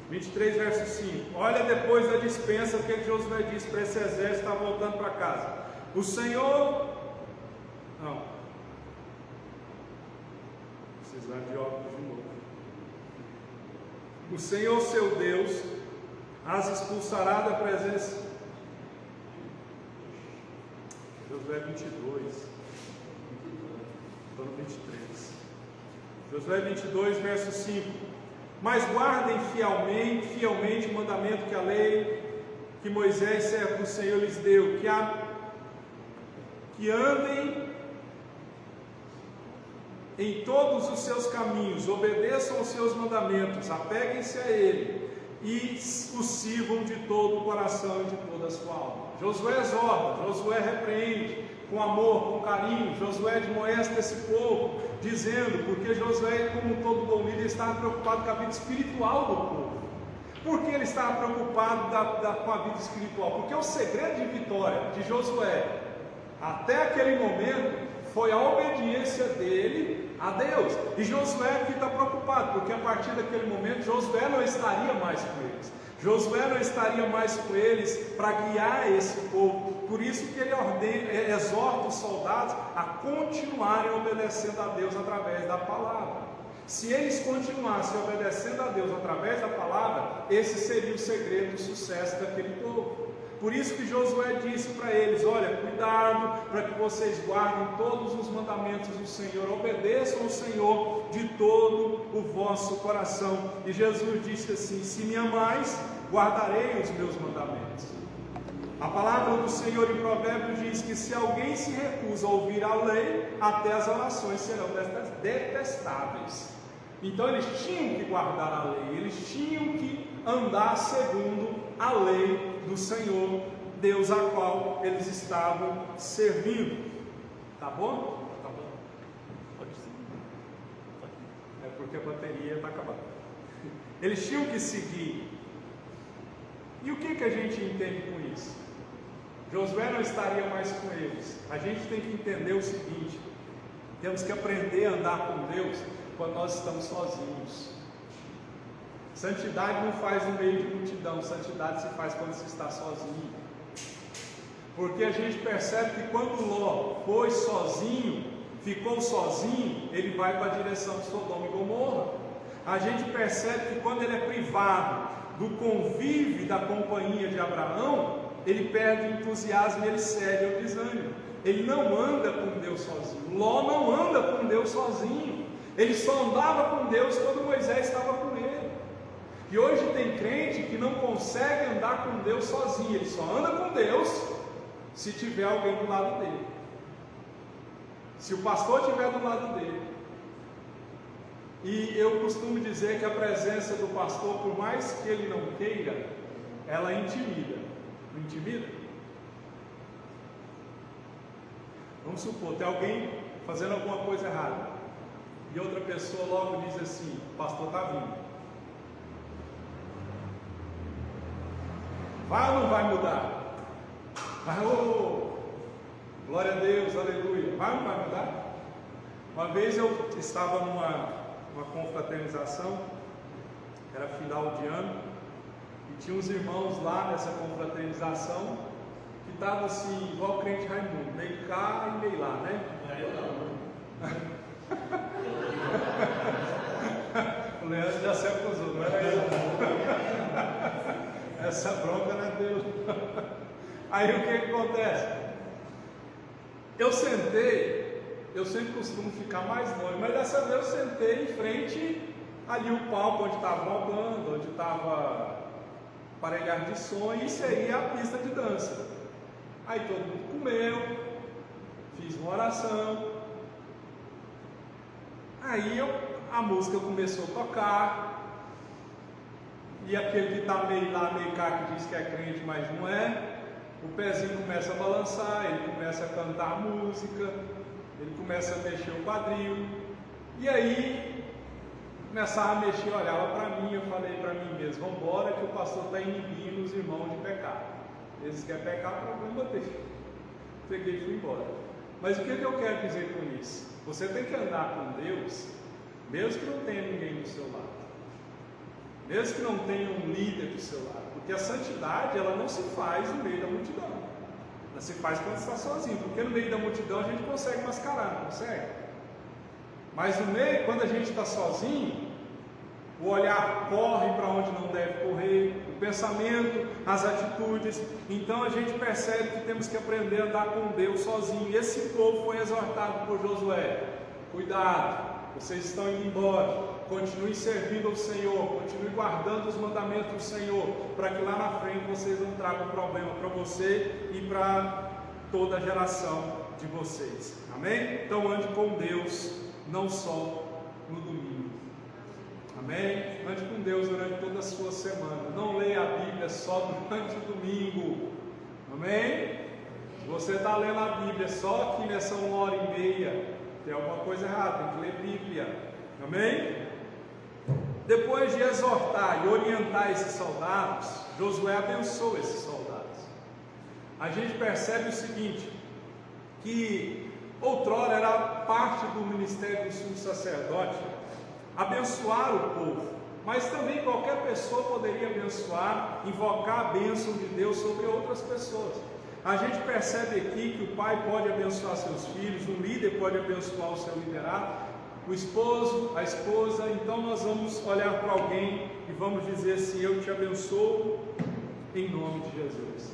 23, verso 5. Olha depois da dispensa o que Josué disse para esse exército que está voltando para casa. O Senhor... Não. Precisar de óculos de novo. O Senhor seu Deus as expulsará da presença. Josué 22. Estou no 23. Josué 22, verso 5. Mas guardem fielmente o mandamento que a lei que Moisés, servo do Senhor, lhes deu, que andem em todos os seus caminhos, obedeçam os seus mandamentos, apeguem-se a ele e os sirvam de todo o coração e de toda a sua alma. Josué exorta, Josué repreende com amor, com carinho. Josué admoesta esse povo, dizendo, porque Josué, como todo bom líder, estava preocupado com a vida espiritual do povo. Por que ele estava preocupado com a vida espiritual? Porque o segredo de vitória de Josué, até aquele momento, foi a obediência dele a Deus. E Josué aqui está preocupado, porque a partir daquele momento, Josué não estaria mais com eles. Josué não estaria mais com eles para guiar esse povo. Por isso que ele exorta os soldados a continuarem obedecendo a Deus através da palavra. Se eles continuassem obedecendo a Deus através da palavra, esse seria o segredo do sucesso daquele povo. Por isso que Josué disse para eles: olha, cuidado para que vocês guardem todos os mandamentos do Senhor, obedeçam ao Senhor de todo o vosso coração. E Jesus disse assim: se me amais, guardarei os meus mandamentos. A palavra do Senhor em Provérbios diz que se alguém se recusa a ouvir a lei, até as orações serão detestáveis. Então eles tinham que guardar a lei, eles tinham que andar segundo a lei do Senhor, Deus a qual eles estavam servindo. Tá bom? Tá bom. Pode sim. É porque a bateria está acabando. Eles tinham que seguir. E o que a gente entende com isso? Josué não estaria mais com eles. A gente tem que entender o seguinte: temos que aprender a andar com Deus quando nós estamos sozinhos. Santidade não faz no meio de multidão, santidade se faz quando se está sozinho. Porque a gente percebe que quando Ló foi sozinho, ficou sozinho, ele vai para a direção de Sodoma e Gomorra. A gente percebe que quando ele é privado do convívio e da companhia de Abraão, ele perde o entusiasmo e ele cede ao desânimo. Ele não anda com Deus sozinho. Ló não anda com Deus sozinho. Ele só andava com Deus quando Moisés estava com ele. E hoje tem crente que não consegue andar com Deus sozinho. Ele só anda com Deus se tiver alguém do lado dele. Se o pastor estiver do lado dele. E eu costumo dizer que a presença do pastor, por mais que ele não queira, ela intimida. Não intimida? Vamos supor, tem alguém fazendo alguma coisa errada. E outra pessoa logo diz assim: o pastor está vindo. Vai ou não vai mudar? Vai, glória a Deus, aleluia. Vai ou não vai mudar? Uma vez eu estava numa confraternização, era final de ano, e tinha uns irmãos lá nessa confraternização que estavam assim, igual o crente Raimundo, meio cá e meio lá, né? Eu não. O Leandro já se acusou, não era eu. Essa bronca não é Deus. Aí o que acontece? Eu sentei, eu sempre costumo ficar mais longe, mas dessa vez eu sentei em frente ali o palco onde estava uma banda, onde estava aparelhagem de som, e isso aí é a pista de dança. Aí todo mundo comeu, fiz uma oração. Aí eu a música começou a tocar, e aquele que está meio lá, meio cá, que diz que é crente, mas não é, o pezinho começa a balançar, ele começa a cantar a música, ele começa a mexer o quadril, e aí começava a mexer, olhava para mim, eu falei para mim mesmo, vamos embora que o pastor está inibindo os irmãos de pecar. Eles querem pecar, problema dele. Peguei e fui embora. Mas o que eu quero dizer com isso? Você tem que andar com Deus, mesmo que não tenha ninguém do seu lado, mesmo que não tenha um líder do seu lado, porque a santidade ela não se faz no meio da multidão, ela se faz quando está sozinho, porque no meio da multidão a gente consegue mascarar, não consegue? Mas no meio, quando a gente está sozinho, o olhar corre para onde não deve correr, o pensamento, as atitudes. Então a gente percebe que temos que aprender a andar com Deus sozinho. E esse povo foi exortado por Josué: cuidado, vocês estão indo embora, continue servindo ao Senhor, continue guardando os mandamentos do Senhor, para que lá na frente vocês não tragam problema para você e para toda a geração de vocês. Amém? Então ande com Deus, não só no domingo. Amém? Ande com Deus durante toda a sua semana. Não leia a Bíblia só durante o domingo. Amém? Se você está lendo a Bíblia só aqui nessa 1h30, tem alguma coisa errada, tem que ler Bíblia. Amém? Depois de exortar e orientar esses soldados, Josué abençoou esses soldados. A gente percebe o seguinte, que outrora era parte do ministério do sumo sacerdote abençoar o povo, mas também qualquer pessoa poderia abençoar, invocar a bênção de Deus sobre outras pessoas. A gente percebe aqui que o pai pode abençoar seus filhos, o líder pode abençoar o seu liderado, o esposo, a esposa. Então nós vamos olhar para alguém e vamos dizer assim: eu te abençoo em nome de Jesus.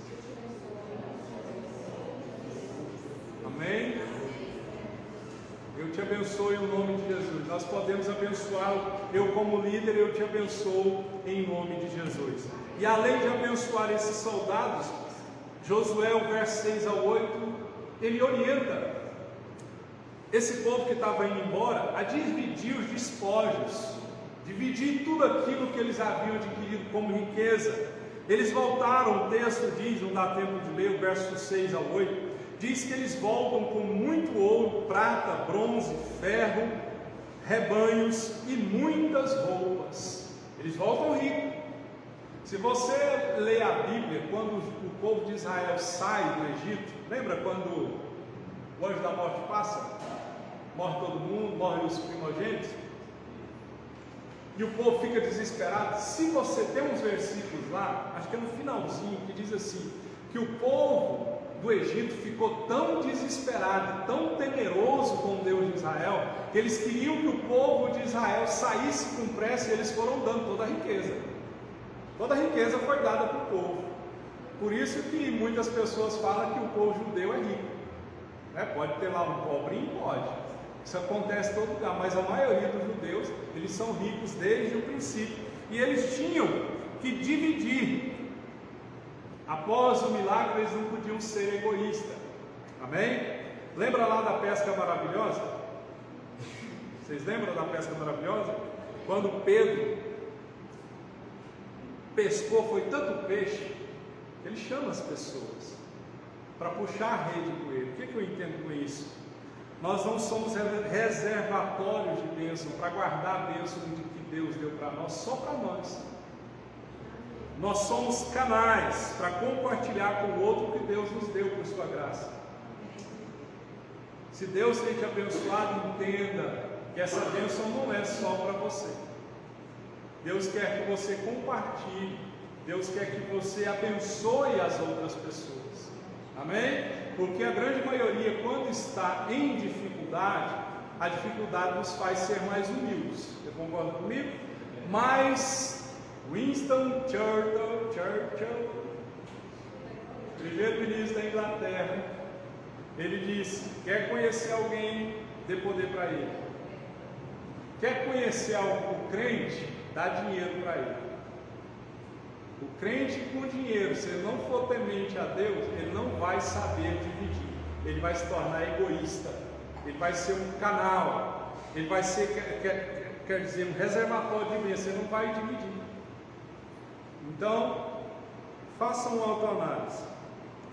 Amém? Eu te abençoo em nome de Jesus. Nós podemos abençoá-lo. Eu como líder, eu te abençoo em nome de Jesus. E além de abençoar esses soldados, Josué, o verso 6 ao 8, ele orienta esse povo que estava indo embora a dividir os despojos, dividir tudo aquilo que eles haviam adquirido como riqueza. Eles voltaram, o texto diz, não dá tempo de ler, o verso 6 ao 8, diz que eles voltam com muito ouro, prata, bronze, ferro, rebanhos e muitas roupas. Eles voltam ricos. Se você ler a Bíblia, quando o povo de Israel sai do Egito, lembra quando o anjo da morte passa? Morre todo mundo, morrem os primogênitos, e o povo fica desesperado. Se você tem uns versículos lá, acho que é no finalzinho, que diz assim, que o povo do Egito ficou tão desesperado, tão temeroso com o Deus de Israel, que eles queriam que o povo de Israel saísse com pressa, e eles foram dando toda a riqueza. Toda a riqueza foi dada para o povo. Por isso que muitas pessoas falam que o povo judeu é rico. Pode ter lá um pobrinho? Pode. Isso acontece em todo lugar, mas a maioria dos judeus, eles são ricos desde o princípio. E eles tinham que dividir. Após o milagre, eles não podiam ser egoístas. Amém? Lembra lá da pesca maravilhosa? Vocês lembram da pesca maravilhosa? Quando Pedro pescou, foi tanto peixe, ele chama as pessoas para puxar a rede com ele. O que eu entendo com isso? Nós não somos reservatórios de bênção para guardar a bênção que Deus deu para nós, só para nós. Nós somos canais para compartilhar com o outro o que Deus nos deu por sua graça. Se Deus tem te abençoado, entenda que essa bênção não é só para você. Deus quer que você compartilhe, Deus quer que você abençoe as outras pessoas. Amém? Porque a grande maioria, quando está em dificuldade, a dificuldade nos faz ser mais humildes. Você concorda comigo? Mas Winston Churchill, primeiro-ministro da Inglaterra, ele disse: quer conhecer alguém, dê poder para ele. Quer conhecer o crente, dá dinheiro para ele. O crente com dinheiro, se ele não for temente a Deus, ele não vai saber dividir. Ele vai se tornar egoísta. Ele vai ser um canal. Ele vai ser quer dizer um reservatório de bênção, você não vai dividir. Então, faça uma autoanálise.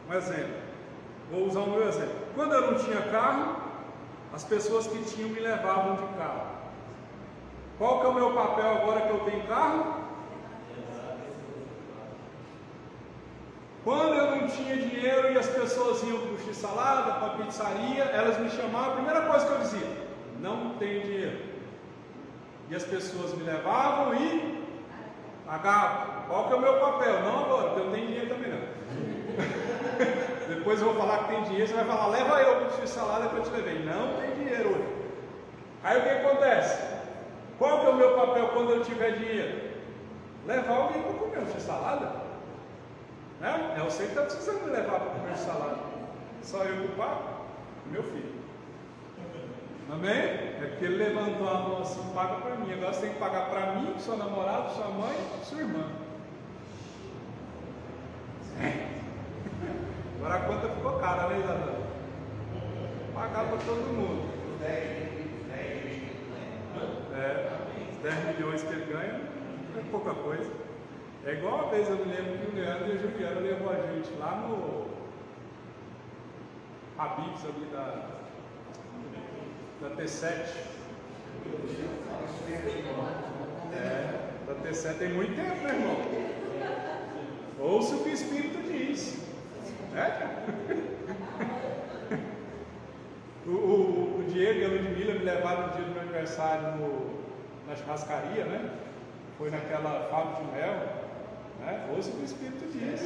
Um exemplo, vou usar o meu exemplo. Quando eu não tinha carro, as pessoas que tinham me levavam de carro. Qual que é o meu papel agora que eu tenho carro? Quando eu não tinha dinheiro e as pessoas iam para o x-salada, para a pizzaria, elas me chamavam, a primeira coisa que eu dizia: não tenho dinheiro. E as pessoas me levavam e pagavam. Qual que é o meu papel? Não agora, porque eu não tenho dinheiro também não. Depois eu vou falar que tem dinheiro, você vai falar: leva eu para o x-salada que eu te levei. Não tem dinheiro hoje. Aí o que acontece? Qual que é o meu papel quando eu tiver dinheiro? Levar alguém para comer um x-salada. Né? É você que está precisando me levar para comer salada. Só eu que pago? Meu filho. Amém? É porque ele levantou a mão assim, paga para mim. Agora você tem que pagar para mim, seu namorado, sua mãe e sua irmã. Agora a conta ficou cara, né, Isadora? Pagar para todo mundo. 10 milhões que ele ganha é pouca coisa. É igual uma vez eu me lembro que o Leandro e a Juliana levou a gente lá no Habib's ali da T7. Da T7 tem muito tempo, meu irmão. Ouça o que o Espírito diz. O Diego e a Ludmilla me levaram no dia do meu aniversário na churrascaria, né? Foi naquela fábrica de mel. Ouça o que o Espírito diz.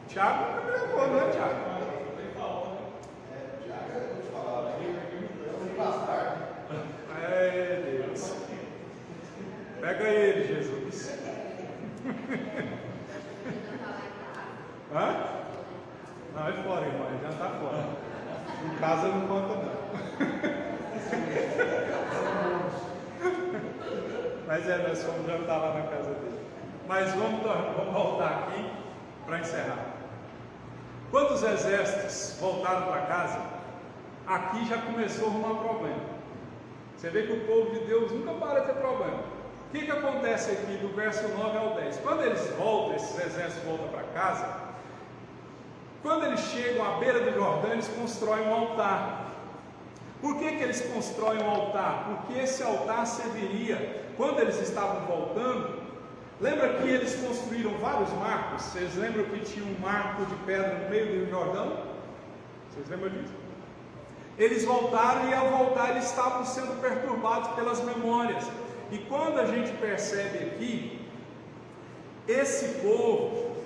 Tiago nunca me levou, não é, Tiago? Deus. Pega ele, Jesus. Não, é fora, irmão. Ele já está fora. Em casa não conta, não. Mas nós fomos jantar lá na casa dele. Mas vamos voltar aqui para encerrar. Quando os exércitos voltaram para casa, aqui já começou a arrumar problema. Você vê que o povo de Deus nunca para de ter problema. O que acontece aqui do verso 9 ao 10? Quando eles voltam, esses exércitos voltam para casa, quando eles chegam à beira do Jordão, eles constroem um altar. Por que eles constroem um altar? Porque esse altar serviria, quando eles estavam voltando, lembra que eles construíram vários marcos? Vocês lembram que tinha um marco de pedra no meio do Jordão? Vocês lembram disso? Eles voltaram e ao voltar eles estavam sendo perturbados pelas memórias. E quando a gente percebe aqui, esse povo,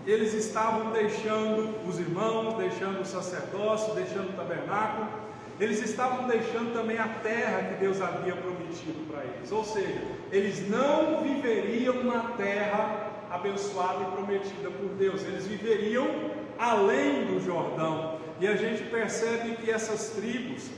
eles estavam deixando os irmãos, deixando o sacerdócio, deixando o tabernáculo, eles estavam deixando também a terra que Deus havia prometido para eles. Ou seja, eles não viveriam na terra abençoada e prometida por Deus, eles viveriam além do Jordão. E a gente percebe que essas tribos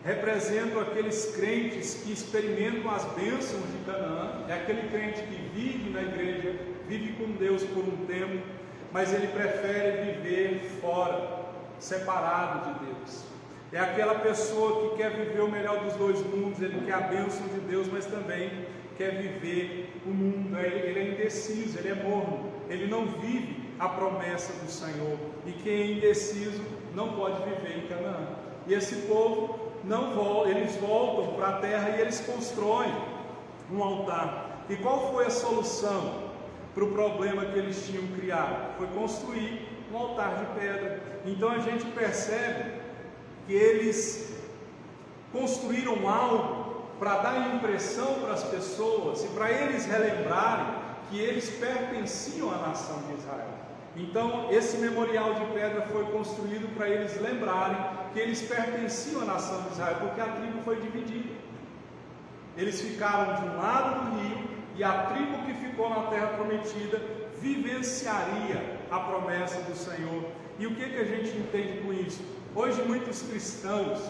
representam aqueles crentes que experimentam as bênçãos de Canaã. É aquele crente que vive na igreja, vive com Deus por um tempo, mas ele prefere viver fora, separado de Deus. É aquela pessoa que quer viver o melhor dos dois mundos. Ele quer a bênção de Deus, mas também quer viver o mundo. Ele é indeciso, ele é morno, ele não vive a promessa do Senhor. E quem é indeciso não pode viver em Canaã. E esse povo não volta, eles voltam para a terra e eles constroem um altar. E qual foi a solução para o problema que eles tinham criado? Foi construir um altar de pedra. Então a gente percebe que eles construíram algo para dar a impressão para as pessoas e para eles relembrarem que eles pertenciam à nação de Israel. Então esse memorial de pedra foi construído para eles lembrarem que eles pertenciam à nação de Israel, porque a tribo foi dividida. Eles ficaram de um lado do rio e a tribo que ficou na terra prometida vivenciaria a promessa do Senhor. E o que a gente entende com isso? Hoje muitos cristãos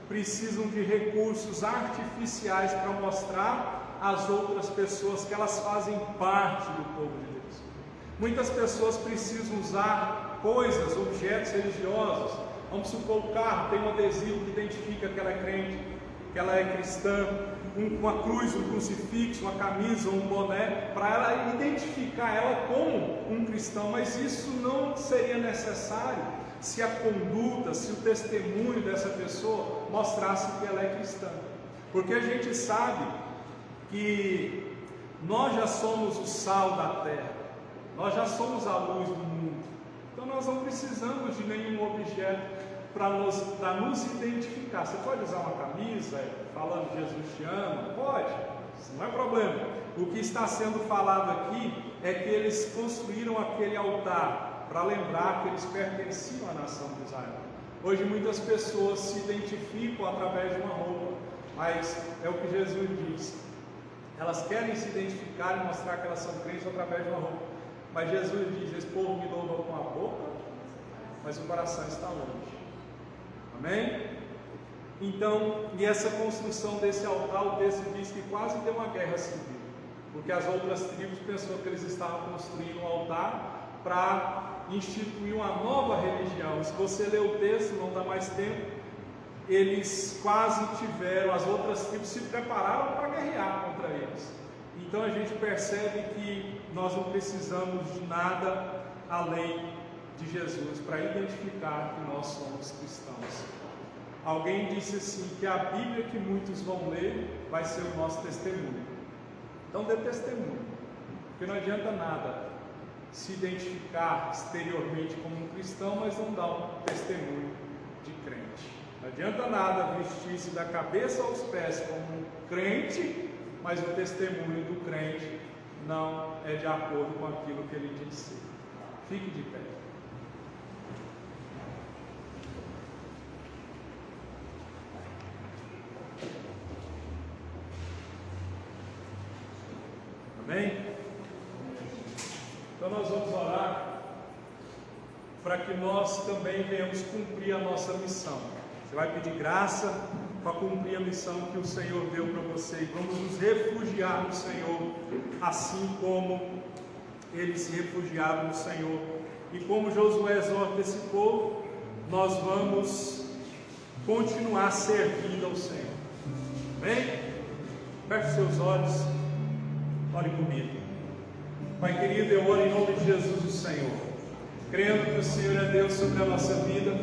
precisam de recursos artificiais para mostrar às outras pessoas que elas fazem parte do povo de Deus. Muitas pessoas precisam usar coisas, objetos religiosos. Vamos supor, o carro tem um adesivo que identifica que ela é crente. que ela é cristã, uma cruz, um crucifixo, uma camisa, um boné, para ela identificar ela como um cristão, mas isso não seria necessário se a conduta, se o testemunho dessa pessoa mostrasse que ela é cristã, porque a gente sabe que nós já somos o sal da terra, nós já somos a luz do mundo, então nós não precisamos de nenhum objeto para nos identificar. Você pode usar uma camisa falando Jesus te ama? Pode, isso não é problema. O que está sendo falado aqui é que eles construíram aquele altar para lembrar que eles pertenciam à nação de Israel. Hoje muitas pessoas se identificam através de uma roupa, mas é o que Jesus diz, elas querem se identificar e mostrar que elas são crentes através de uma roupa, mas Jesus diz: esse povo me louva com a boca, mas o coração está longe. Amém? Então, e essa construção desse altar, o texto diz que quase deu uma guerra civil, porque as outras tribos pensaram que eles estavam construindo um altar para instituir uma nova religião. Se você ler o texto, não dá mais tempo, eles quase tiveram, as outras tribos se prepararam para guerrear contra eles. Então a gente percebe que nós não precisamos de nada além de Jesus para identificar que nós somos cristãos. Alguém disse assim, que a Bíblia que muitos vão ler vai ser o nosso testemunho. Então dê testemunho, porque não adianta nada se identificar exteriormente como um cristão, mas não dar um testemunho de crente. Não adianta nada vestir-se da cabeça aos pés como um crente, mas o testemunho do crente não é de acordo com aquilo que ele diz ser. Fique de pé. Amém? Então nós vamos orar para que nós também venhamos cumprir a nossa missão. Você vai pedir graça para cumprir a missão que o Senhor deu para você, e vamos nos refugiar no Senhor, assim como eles se refugiaram no Senhor. E como Josué exorta esse povo, nós vamos continuar servindo ao Senhor. Amém? Feche seus olhos, ore comigo. Pai querido, eu oro em nome de Jesus, o Senhor, crendo que o Senhor é Deus sobre a nossa vida,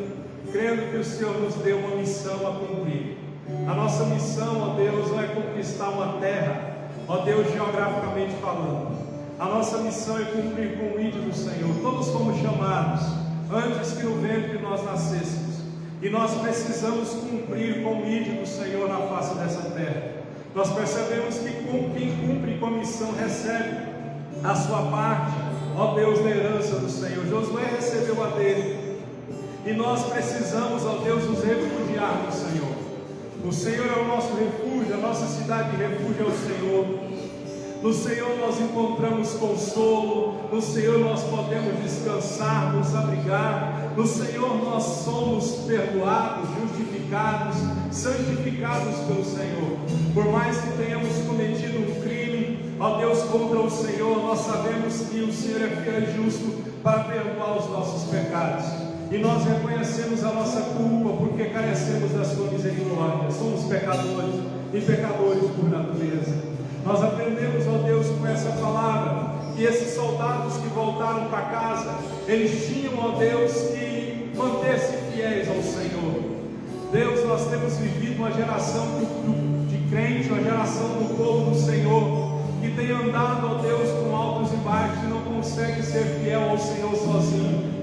crendo que o Senhor nos deu uma missão a cumprir. A nossa missão, ó Deus, não é conquistar uma terra, ó Deus, geograficamente falando. A nossa missão é cumprir com o ídolo do Senhor. Todos fomos chamados antes que no ventre nós nascêssemos, e nós precisamos cumprir com o ídolo do Senhor na face dessa terra. Nós percebemos que quem cumpre com a missão recebe a sua parte, ó Deus, da herança do Senhor. Josué recebeu a dele, e nós precisamos, ó Deus, nos refugiar no Senhor. O Senhor é o nosso refúgio, a nossa cidade de refúgio é o Senhor. No Senhor nós encontramos consolo, no Senhor nós podemos descansar, nos abrigar, no Senhor nós somos perdoados, justificados, santificados pelo Senhor. Por mais que tenhamos cometido um crime, ó Deus, contra o Senhor, nós sabemos que o Senhor é fiel e justo para perdoar os nossos pecados. E nós reconhecemos a nossa culpa, porque carecemos da sua misericórdia. Somos pecadores e pecadores por natureza. Nós aprendemos, ó Deus, com essa palavra, que esses soldados que voltaram para casa, eles tinham, ó Deus, que manter-se fiéis ao Senhor. Deus, nós temos vivido uma geração de crentes, uma geração do povo do Senhor, que tem andado, ó Deus, com altos e baixos, e não consegue ser fiel ao Senhor sozinho.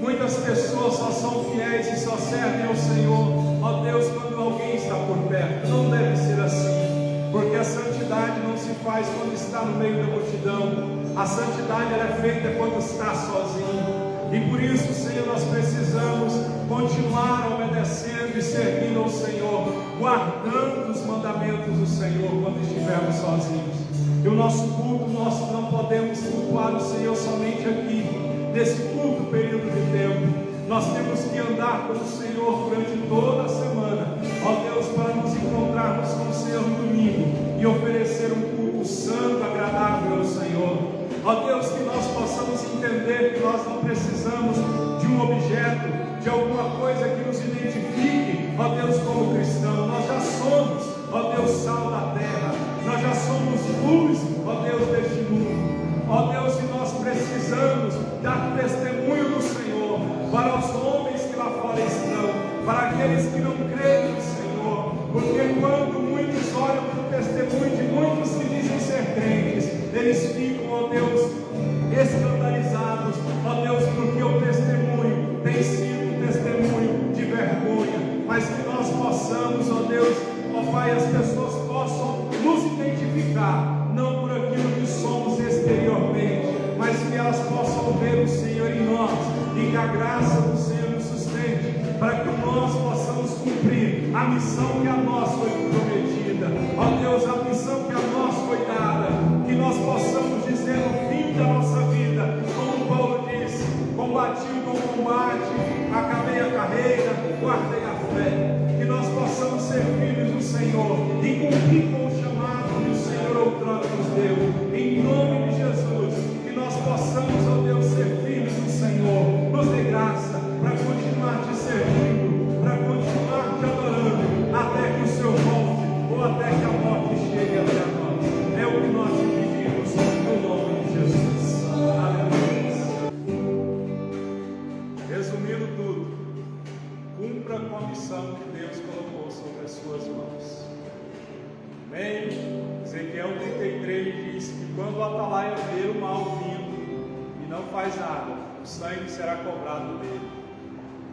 Muitas pessoas só são fiéis e só servem ao Senhor, ó Deus, quando alguém está por perto. Não deve ser assim, porque a santidade não se faz quando está no meio da multidão. A santidade ela é feita quando está sozinho. E por isso, Senhor, nós precisamos continuar obedecendo e servindo ao Senhor, guardando os mandamentos do Senhor quando estivermos sozinhos. E o nosso culto, nós não podemos cultuar o Senhor somente aqui, nesse curto período de tempo. Nós temos que andar com o Senhor durante toda a semana, ó Deus, para nos encontrarmos com o Senhor no domingo e oferecer um culto santo, agradável ao Senhor. Ó Deus, que nós possamos entender que nós não precisamos de um objeto, de alguma coisa que nos identifique, ó Deus, como cristão. Nós já somos ó Deus, sal da terra, nós já somos luz, ó Deus, deste mundo, ó Deus, e nós precisamos dar testemunho do Senhor para os homens que lá fora estão, para aqueles que não creem no Senhor, porque quando muitos olham para o testemunho de muitos que dizem ser crentes, eles ficam, ó Deus, escandalizados, ó Deus, porque o testemunho tem sido um testemunho de vergonha, mas que nós possamos, ó Deus, ó Pai, as pessoas possam nos identificar, não por aquilo que somos exteriormente, mas que elas possam ver o Senhor em nós, e que a graça do Senhor nos sustente, para que nós possamos cumprir a missão que a nós foi prometida, ó Deus, a missão que a nós foi dada, que nós possamos dizer no fim da nossa vida, como Paulo disse: combati o bom combate, acabei a carreira, guardei a fé, que nós possamos ser filhos do Senhor e cumprir com o chamado que o Senhor outrora nos deu, em nome de Jesus, que nós possamos, ó Deus, ser filhos do Senhor, nos dê graça para continuar te servindo, para continuar te adorando, até que o Senhor volte, ou até que a morte chegue até nós. É o que nós te pedimos, no nome de Jesus. Aleluia. Resumindo tudo, cumpra com a missão que Deus colocou sobre as suas mãos. Amém? Ezequiel 33 diz que quando o atalaia ver o mal vindo e não faz nada, o sangue será cobrado dele.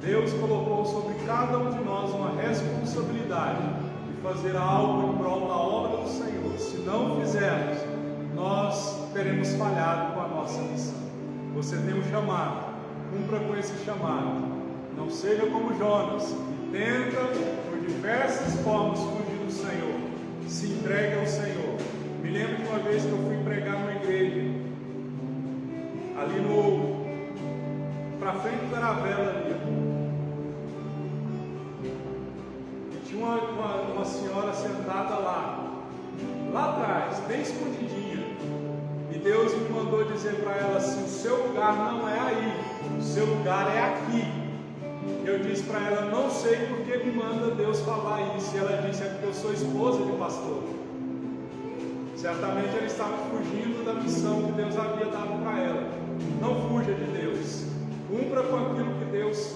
Deus colocou sobre cada um de nós uma responsabilidade de fazer algo em prol da obra do Senhor. Se não fizermos, nós teremos falhado com a nossa missão. Você tem um chamado, cumpra com esse chamado. Não seja como Jonas, que tenta por diversas formas fugir do Senhor. Se entregue ao Senhor. Me lembro de uma vez que eu fui pregar numa igreja, ali para frente da Aravela ali. E tinha uma senhora sentada lá atrás, bem escondidinha. E Deus me mandou dizer para ela assim: o seu lugar não é aí, o seu lugar é aqui. Eu disse para ela: não sei porque me manda Deus falar isso. E ela disse: é porque eu sou esposa de pastor. Certamente ela estava fugindo da missão que Deus havia dado para ela. Não fuja de Deus, cumpra com aquilo que Deus